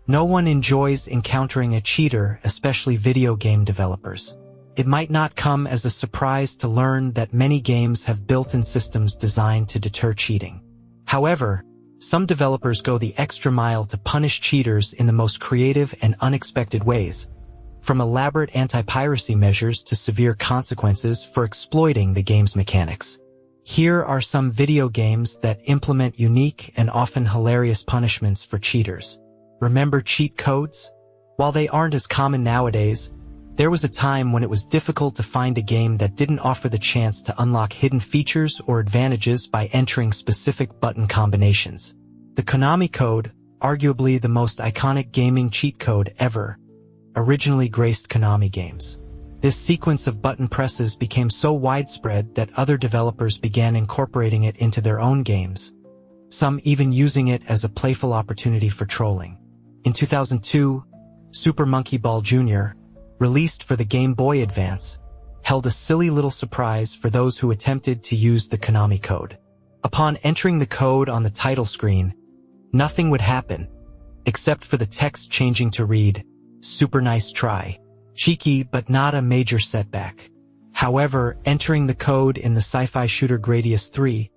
No one enjoys encountering a cheater, especially video game developers. It might not come as a surprise to learn that many games have built-in systems designed to deter cheating. However, some developers go the extra mile to punish cheaters in the most creative and unexpected ways, from elaborate anti-piracy measures to severe consequences for exploiting the game's mechanics. Here are some video games that implement unique and often hilarious punishments for cheaters. Remember cheat codes? While they aren't as common nowadays, there was a time when it was difficult to find a game that didn't offer the chance to unlock hidden features or advantages by entering specific button combinations. The Konami code, arguably the most iconic gaming cheat code ever, originally graced Konami games. This sequence of button presses became so widespread that other developers began incorporating it into their own games, some even using it as a playful opportunity for trolling. In 2002, Super Monkey Ball Jr., released for the Game Boy Advance, held a silly little surprise for those who attempted to use the Konami code. Upon entering the code on the title screen, nothing would happen, except for the text changing to read, "Super nice try." Cheeky, but not a major setback. However, entering the code in the sci-fi shooter Gradius 3,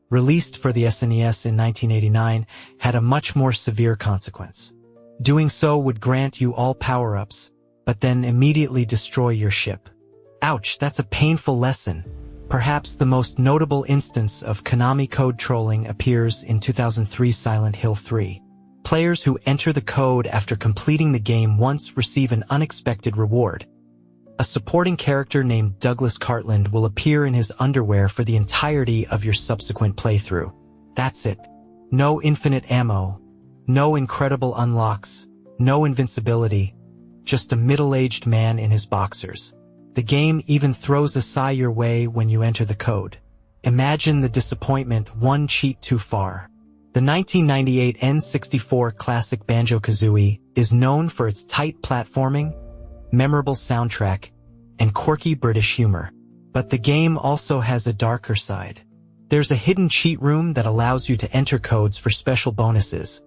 released for the SNES in 1989, had a much more severe consequence. Doing so would grant you all power-ups, but then immediately destroy your ship. Ouch, that's a painful lesson. Perhaps the most notable instance of Konami code trolling appears in 2003's Silent Hill 3. Players who enter the code after completing the game once receive an unexpected reward. A supporting character named Douglas Cartland will appear in his underwear for the entirety of your subsequent playthrough. That's it. No infinite ammo, no incredible unlocks, no invincibility, just a middle-aged man in his boxers. The game even throws a sigh your way when you enter the code. Imagine the disappointment one cheat too far. The 1998 N64 classic Banjo-Kazooie is known for its tight platforming, memorable soundtrack, and quirky British humor. But the game also has a darker side. There's a hidden cheat room that allows you to enter codes for special bonuses,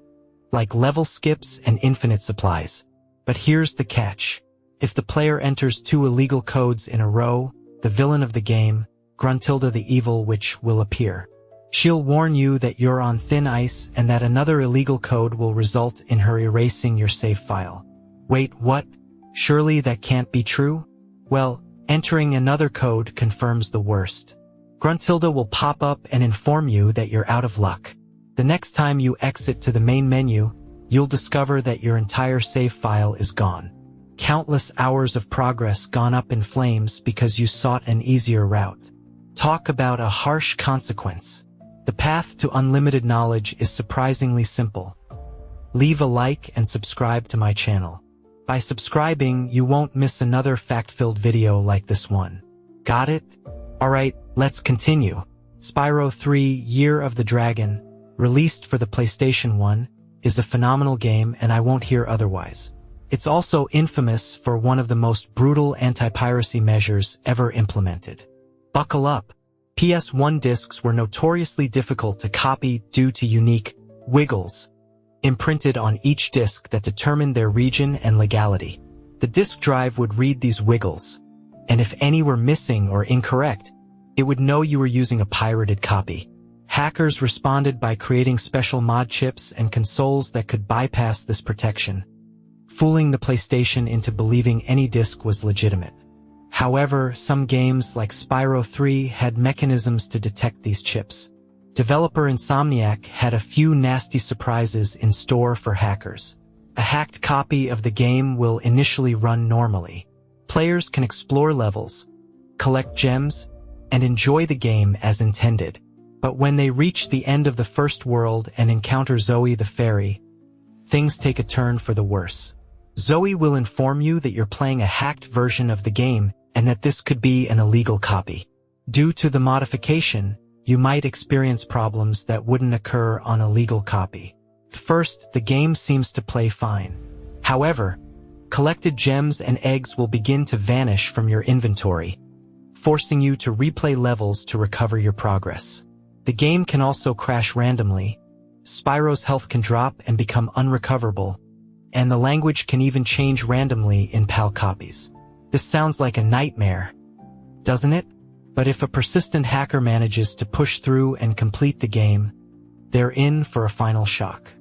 like level skips and infinite supplies. But here's the catch. If the player enters 2 illegal codes in a row, the villain of the game, Gruntilda the Evil Witch, will appear. She'll warn you that you're on thin ice and that another illegal code will result in her erasing your save file. Wait, what? Surely that can't be true? Well, entering another code confirms the worst. Gruntilda will pop up and inform you that you're out of luck. The next time you exit to the main menu, you'll discover that your entire save file is gone. Countless hours of progress gone up in flames because you sought an easier route. Talk about a harsh consequence. The path to unlimited knowledge is surprisingly simple. Leave a like and subscribe to my channel. By subscribing, you won't miss another fact-filled video like this one. Got it? Alright, let's continue. Spyro 3: Year of the Dragon, released for the PlayStation 1, is a phenomenal game and I won't hear otherwise. It's also infamous for one of the most brutal anti-piracy measures ever implemented. Buckle up. PS1 discs were notoriously difficult to copy due to unique wiggles imprinted on each disc that determined their region and legality. The disk drive would read these wiggles, and if any were missing or incorrect, it would know you were using a pirated copy. Hackers responded by creating special mod chips and consoles that could bypass this protection, fooling the PlayStation into believing any disc was legitimate. However, some games like Spyro 3 had mechanisms to detect these chips. Developer Insomniac had a few nasty surprises in store for hackers. A hacked copy of the game will initially run normally. Players can explore levels, collect gems, and enjoy the game as intended. But when they reach the end of the first world and encounter Zoe the fairy, things take a turn for the worse. Zoe will inform you that you're playing a hacked version of the game and that this could be an illegal copy. Due to the modification, you might experience problems that wouldn't occur on a legal copy. At first, the game seems to play fine. However, collected gems and eggs will begin to vanish from your inventory, forcing you to replay levels to recover your progress. The game can also crash randomly. Spyro's health can drop and become unrecoverable, and the language can even change randomly in PAL copies. This sounds like a nightmare, doesn't it? But if a persistent hacker manages to push through and complete the game, they're in for a final shock.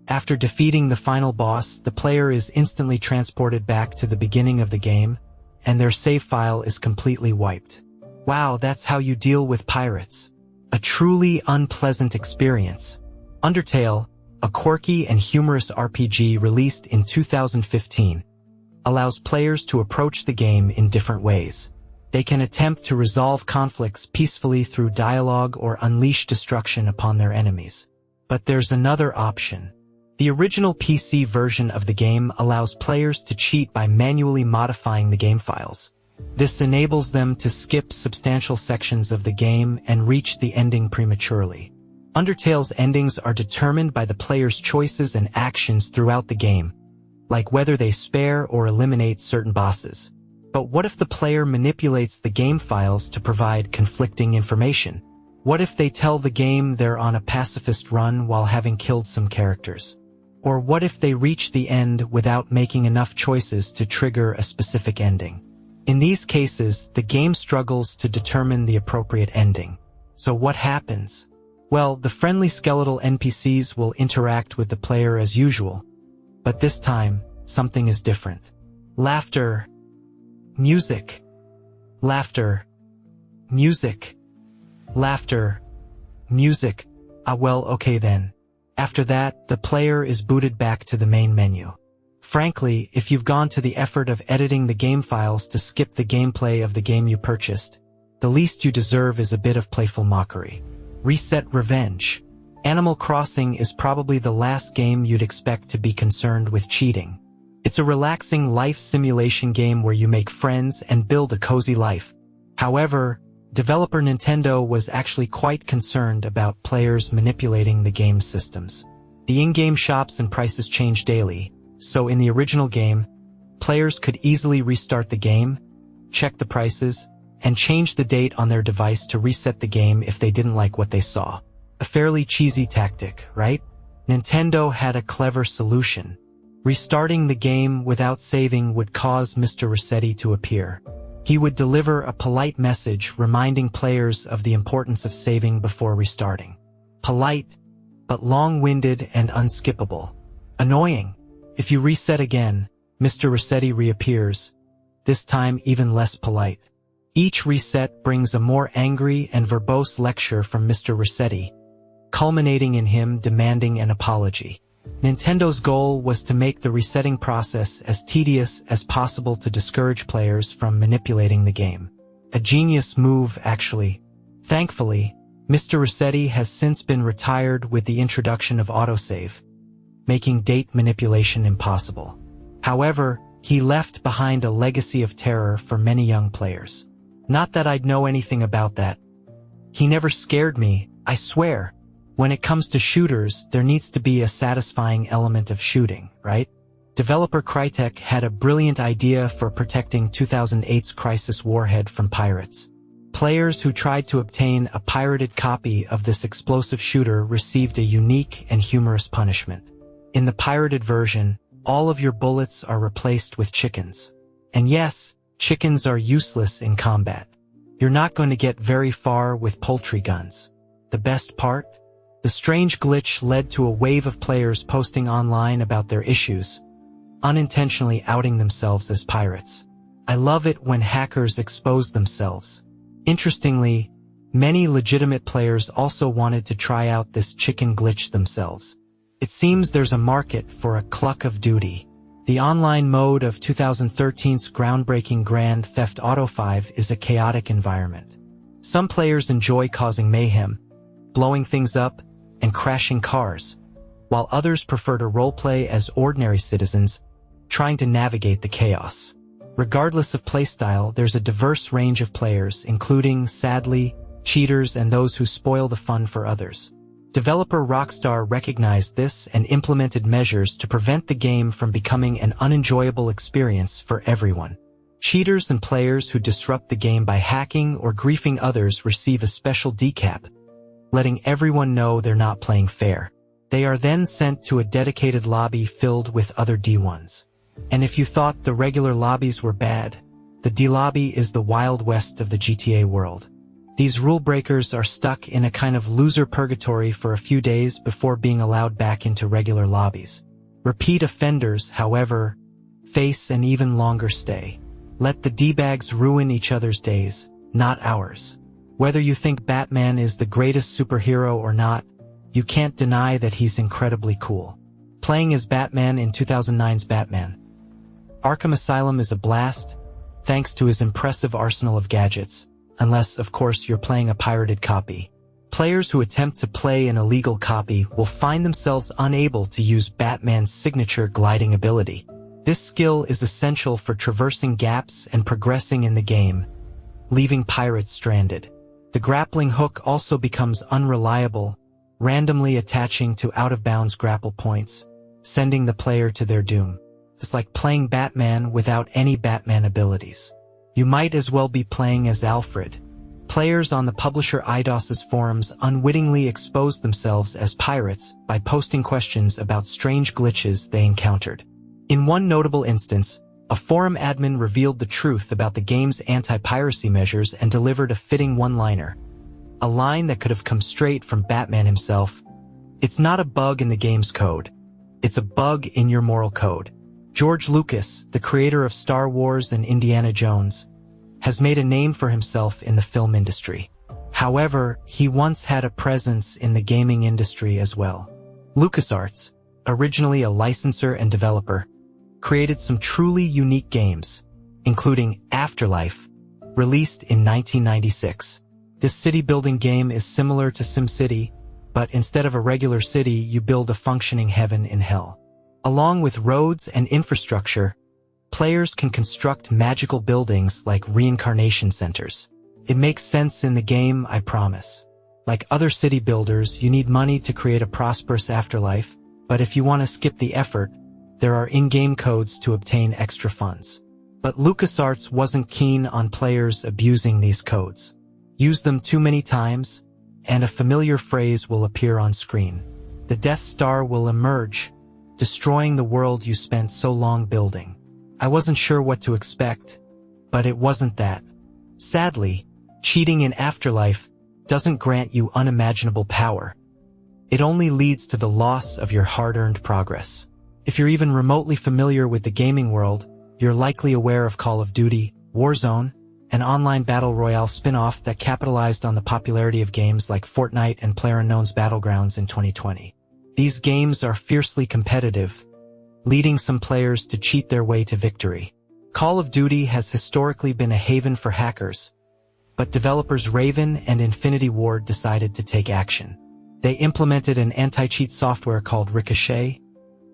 After defeating the final boss, the player is instantly transported back to the beginning of the game, and their save file is completely wiped. Wow, that's how you deal with pirates. A truly unpleasant experience. Undertale, a quirky and humorous RPG released in 2015, allows players to approach the game in different ways. They can attempt to resolve conflicts peacefully through dialogue or unleash destruction upon their enemies. But there's another option. The original PC version of the game allows players to cheat by manually modifying the game files. This enables them to skip substantial sections of the game and reach the ending prematurely. Undertale's endings are determined by the player's choices and actions throughout the game, like whether they spare or eliminate certain bosses. But what if the player manipulates the game files to provide conflicting information? What if they tell the game they're on a pacifist run while having killed some characters? Or what if they reach the end without making enough choices to trigger a specific ending? In these cases, the game struggles to determine the appropriate ending. So what happens? Well, the friendly skeletal NPCs will interact with the player as usual, but this time, something is different. Laughter, music, laughter, music, laughter, music. Well, okay then. After that, the player is booted back to the main menu. Frankly, if you've gone to the effort of editing the game files to skip the gameplay of the game you purchased, the least you deserve is a bit of playful mockery. Reset revenge. Animal Crossing is probably the last game you'd expect to be concerned with cheating. It's a relaxing life simulation game where you make friends and build a cozy life. However, developer Nintendo was actually quite concerned about players manipulating the game's systems. The in-game shops and prices change daily, so in the original game, players could easily restart the game, check the prices, and change the date on their device to reset the game if they didn't like what they saw. A fairly cheesy tactic, right? Nintendo had a clever solution. Restarting the game without saving would cause Mr. Resetti to appear. He would deliver a polite message reminding players of the importance of saving before restarting. Polite, but long-winded and unskippable. Annoying. If you reset again, Mr. Resetti reappears, this time even less polite. Each reset brings a more angry and verbose lecture from Mr. Resetti, culminating in him demanding an apology. Nintendo's goal was to make the resetting process as tedious as possible to discourage players from manipulating the game. A genius move, actually. Thankfully, Mr. Resetti has since been retired with the introduction of autosave, making date manipulation impossible. However, he left behind a legacy of terror for many young players. Not that I'd know anything about that. He never scared me, I swear. When it comes to shooters, there needs to be a satisfying element of shooting, right? Developer Crytek had a brilliant idea for protecting 2008's Crysis Warhead from pirates. Players who tried to obtain a pirated copy of this explosive shooter received a unique and humorous punishment. In the pirated version, all of your bullets are replaced with chickens. And yes, chickens are useless in combat. You're not going to get very far with poultry guns. The best part? The strange glitch led to a wave of players posting online about their issues, unintentionally outing themselves as pirates. I love it when hackers expose themselves. Interestingly, many legitimate players also wanted to try out this chicken glitch themselves. It seems there's a market for a cluck of duty. The online mode of 2013's groundbreaking Grand Theft Auto V is a chaotic environment. Some players enjoy causing mayhem, blowing things up, and crashing cars, while others prefer to roleplay as ordinary citizens, trying to navigate the chaos. Regardless of playstyle, there's a diverse range of players, including, sadly, cheaters and those who spoil the fun for others. Developer Rockstar recognized this and implemented measures to prevent the game from becoming an unenjoyable experience for everyone. Cheaters and players who disrupt the game by hacking or griefing others receive a special decap, letting everyone know they're not playing fair. They are then sent to a dedicated lobby filled with other D1s. And if you thought the regular lobbies were bad, the D-lobby is the Wild West of the GTA world. These rule breakers are stuck in a kind of loser purgatory for a few days before being allowed back into regular lobbies. Repeat offenders, however, face an even longer stay. Let the D-bags ruin each other's days, not ours. Whether you think Batman is the greatest superhero or not, you can't deny that he's incredibly cool. Playing as Batman in 2009's Batman. Arkham Asylum is a blast, thanks to his impressive arsenal of gadgets, unless, of course, you're playing a pirated copy. Players who attempt to play an illegal copy will find themselves unable to use Batman's signature gliding ability. This skill is essential for traversing gaps and progressing in the game, leaving pirates stranded. The grappling hook also becomes unreliable, randomly attaching to out-of-bounds grapple points, sending the player to their doom. It's like playing Batman without any Batman abilities. You might as well be playing as Alfred. Players on the publisher IDOS's forums unwittingly exposed themselves as pirates by posting questions about strange glitches they encountered. In one notable instance, a forum admin revealed the truth about the game's anti-piracy measures and delivered a fitting one-liner. A line that could have come straight from Batman himself. It's not a bug in the game's code. It's a bug in your moral code. George Lucas, the creator of Star Wars and Indiana Jones, has made a name for himself in the film industry. However, he once had a presence in the gaming industry as well. LucasArts, originally a licensor and developer, created some truly unique games, including Afterlife, released in 1996. This city-building game is similar to SimCity, but instead of a regular city, you build a functioning heaven in hell. Along with roads and infrastructure, players can construct magical buildings like reincarnation centers. It makes sense in the game, I promise. Like other city builders, you need money to create a prosperous afterlife, but if you want to skip the effort, there are in-game codes to obtain extra funds. But LucasArts wasn't keen on players abusing these codes. Use them too many times, and a familiar phrase will appear on screen. The Death Star will emerge, destroying the world you spent so long building. I wasn't sure what to expect, but it wasn't that. Sadly, cheating in Afterlife doesn't grant you unimaginable power. It only leads to the loss of your hard-earned progress. If you're even remotely familiar with the gaming world, you're likely aware of Call of Duty, Warzone, an online battle royale spin-off that capitalized on the popularity of games like Fortnite and PlayerUnknown's Battlegrounds in 2020. These games are fiercely competitive, leading some players to cheat their way to victory. Call of Duty has historically been a haven for hackers, but developers Raven and Infinity Ward decided to take action. They implemented an anti-cheat software called Ricochet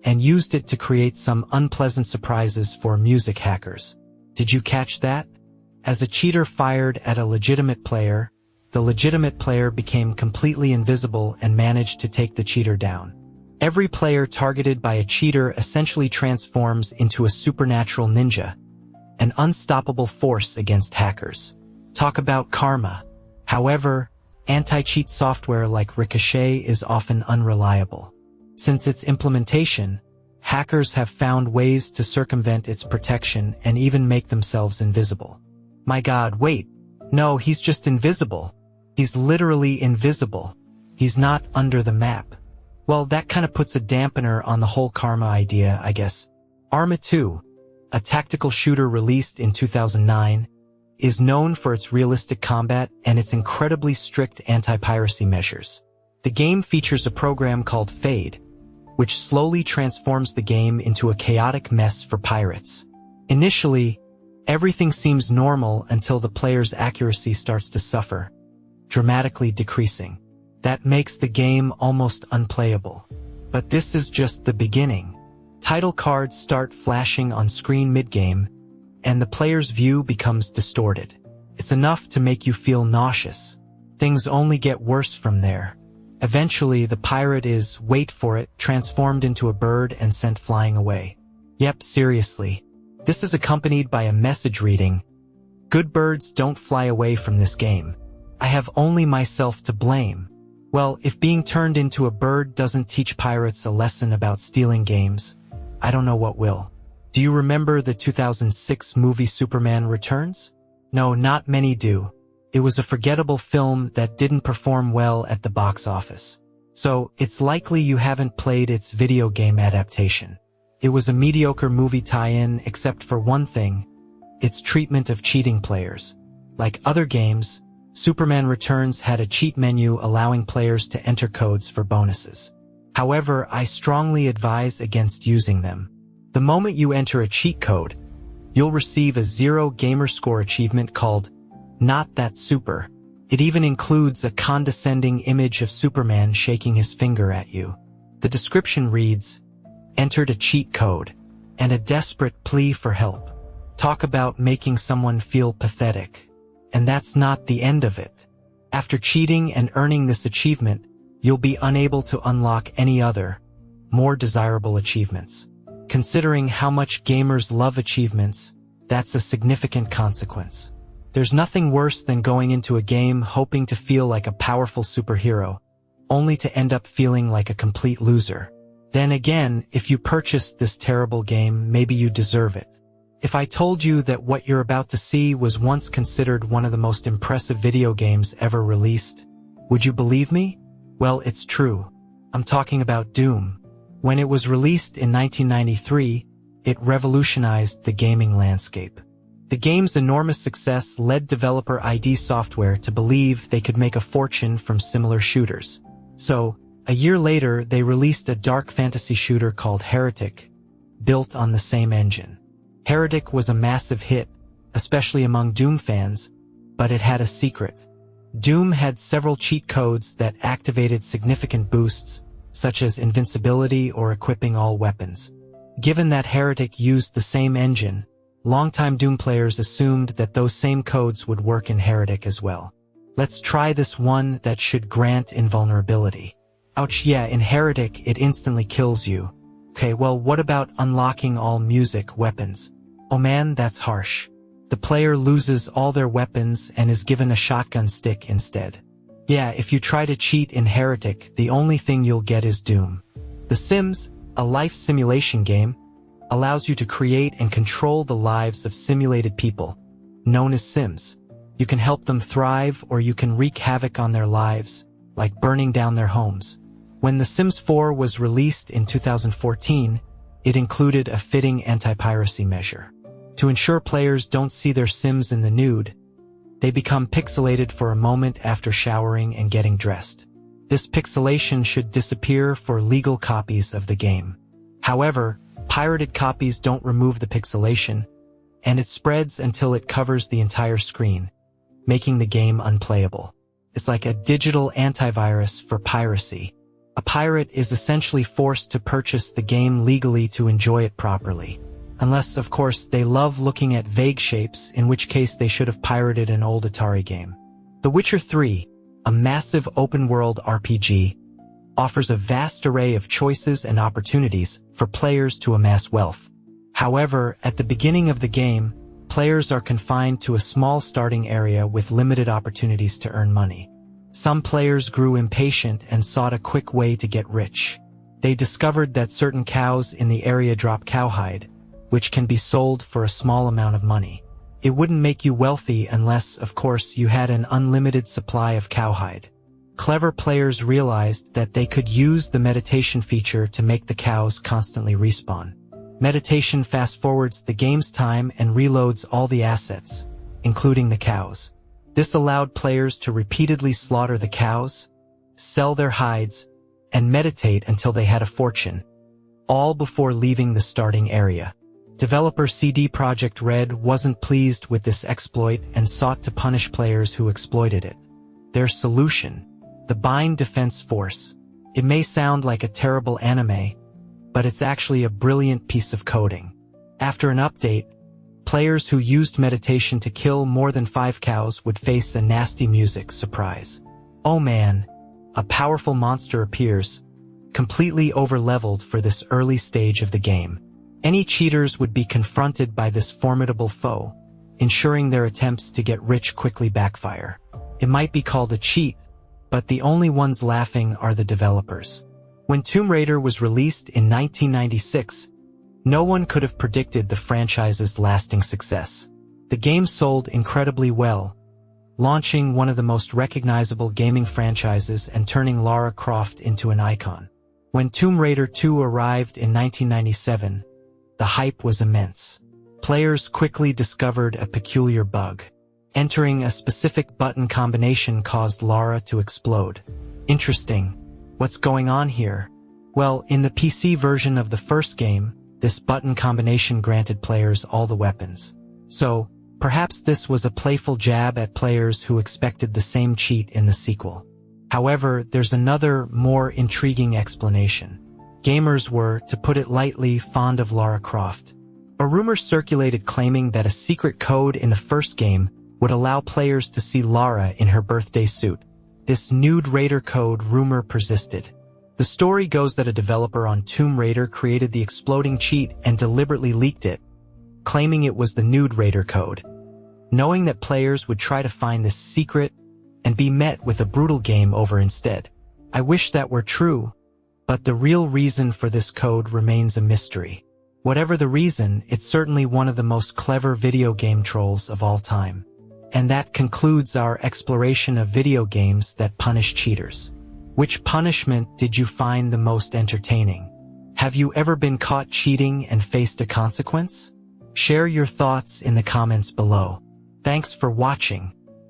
and used it to create some unpleasant surprises for music hackers. Did you catch that? As a cheater fired at a legitimate player, the legitimate player became completely invisible and managed to take the cheater down. Every player targeted by a cheater essentially transforms into a supernatural ninja, an unstoppable force against hackers. Talk about karma. However, anti-cheat software like Ricochet is often unreliable. Since its implementation, hackers have found ways to circumvent its protection and even make themselves invisible. My God, wait. No, he's just invisible. He's literally invisible. He's not under the map. Well, that kind of puts a dampener on the whole karma idea, I guess. Arma 2, a tactical shooter released in 2009, is known for its realistic combat and its incredibly strict anti-piracy measures. The game features a program called Fade, which slowly transforms the game into a chaotic mess for pirates. Initially, everything seems normal until the player's accuracy starts to suffer, dramatically decreasing. That makes the game almost unplayable. But this is just the beginning. Title cards start flashing on screen mid-game, and the player's view becomes distorted. It's enough to make you feel nauseous. Things only get worse from there. Eventually, the pirate is, wait for it, transformed into a bird and sent flying away. Yep, seriously. This is accompanied by a message reading, "Good birds don't fly away from this game. I have only myself to blame." Well, if being turned into a bird doesn't teach pirates a lesson about stealing games, I don't know what will. Do you remember the 2006 movie Superman Returns? No, not many do. It was a forgettable film that didn't perform well at the box office. So, it's likely you haven't played its video game adaptation. It was a mediocre movie tie-in except for one thing, its treatment of cheating players. Like other games, Superman Returns had a cheat menu allowing players to enter codes for bonuses. However, I strongly advise against using them. The moment you enter a cheat code, you'll receive a 0 gamer score achievement called Not That Super. It even includes a condescending image of Superman shaking his finger at you. The description reads, "Entered a cheat code," and a desperate plea for help. Talk about making someone feel pathetic. And that's not the end of it. After cheating and earning this achievement, you'll be unable to unlock any other, more desirable achievements. Considering how much gamers love achievements, that's a significant consequence. There's nothing worse than going into a game hoping to feel like a powerful superhero, only to end up feeling like a complete loser. Then again, if you purchased this terrible game, maybe you deserve it. If I told you that what you're about to see was once considered one of the most impressive video games ever released, would you believe me? Well, it's true. I'm talking about Doom. When it was released in 1993, it revolutionized the gaming landscape. The game's enormous success led developer ID Software to believe they could make a fortune from similar shooters. So, a year later, they released a dark fantasy shooter called Heretic, built on the same engine. Heretic was a massive hit, especially among Doom fans, but it had a secret. Doom had several cheat codes that activated significant boosts, such as invincibility or equipping all weapons. Given that Heretic used the same engine, longtime Doom players assumed that those same codes would work in Heretic as well. Let's try this one that should grant invulnerability. Ouch, yeah, in Heretic it instantly kills you. Okay, well, what about unlocking all music weapons? Oh man, that's harsh. The player loses all their weapons and is given a shotgun stick instead. Yeah, if you try to cheat in Heretic, the only thing you'll get is Doom. The Sims, a life simulation game, allows you to create and control the lives of simulated people, known as Sims. You can help them thrive or you can wreak havoc on their lives, like burning down their homes. When The Sims 4 was released in 2014, it included a fitting anti-piracy measure. To ensure players don't see their Sims in the nude, they become pixelated for a moment after showering and getting dressed. This pixelation should disappear for legal copies of the game. However, pirated copies don't remove the pixelation, and it spreads until it covers the entire screen, making the game unplayable. It's like a digital antivirus for piracy. A pirate is essentially forced to purchase the game legally to enjoy it properly. Unless, of course, they love looking at vague shapes, in which case they should have pirated an old Atari game. The Witcher 3, a massive open-world RPG, offers a vast array of choices and opportunities for players to amass wealth. However, at the beginning of the game, players are confined to a small starting area with limited opportunities to earn money. Some players grew impatient and sought a quick way to get rich. They discovered that certain cows in the area drop cowhide, which can be sold for a small amount of money. It wouldn't make you wealthy unless, of course, you had an unlimited supply of cowhide. Clever players realized that they could use the meditation feature to make the cows constantly respawn. Meditation fast-forwards the game's time and reloads all the assets, including the cows. This allowed players to repeatedly slaughter the cows, sell their hides, and meditate until they had a fortune, all before leaving the starting area. Developer CD Projekt Red wasn't pleased with this exploit and sought to punish players who exploited it. Their solution: the Bind Defense Force. It may sound like a terrible anime, but it's actually a brilliant piece of coding. After an update, players who used meditation to kill more than 5 cows would face a nasty music surprise. Oh man, a powerful monster appears, completely overleveled for this early stage of the game. Any cheaters would be confronted by this formidable foe, ensuring their attempts to get rich quickly backfire. It might be called a cheat, but the only ones laughing are the developers. When Tomb Raider was released in 1996, no one could have predicted the franchise's lasting success. The game sold incredibly well, launching one of the most recognizable gaming franchises and turning Lara Croft into an icon. When Tomb Raider 2 arrived in 1997, the hype was immense. Players quickly discovered a peculiar bug. Entering a specific button combination caused Lara to explode. Interesting. What's going on here? Well, in the PC version of the first game, this button combination granted players all the weapons. So, perhaps this was a playful jab at players who expected the same cheat in the sequel. However, there's another, more intriguing explanation. Gamers were, to put it lightly, fond of Lara Croft. A rumor circulated claiming that a secret code in the first game would allow players to see Lara in her birthday suit. This nude Raider code rumor persisted. The story goes that a developer on Tomb Raider created the exploding cheat and deliberately leaked it, claiming it was the nude Raider code. Knowing that players would try to find this secret and be met with a brutal game over instead. I wish that were true, but the real reason for this code remains a mystery. Whatever the reason, it's certainly one of the most clever video game trolls of all time. And that concludes our exploration of video games that punish cheaters. Which punishment did you find the most entertaining? Have you ever been caught cheating and faced a consequence? Share your thoughts in the comments below. Thanks for watching.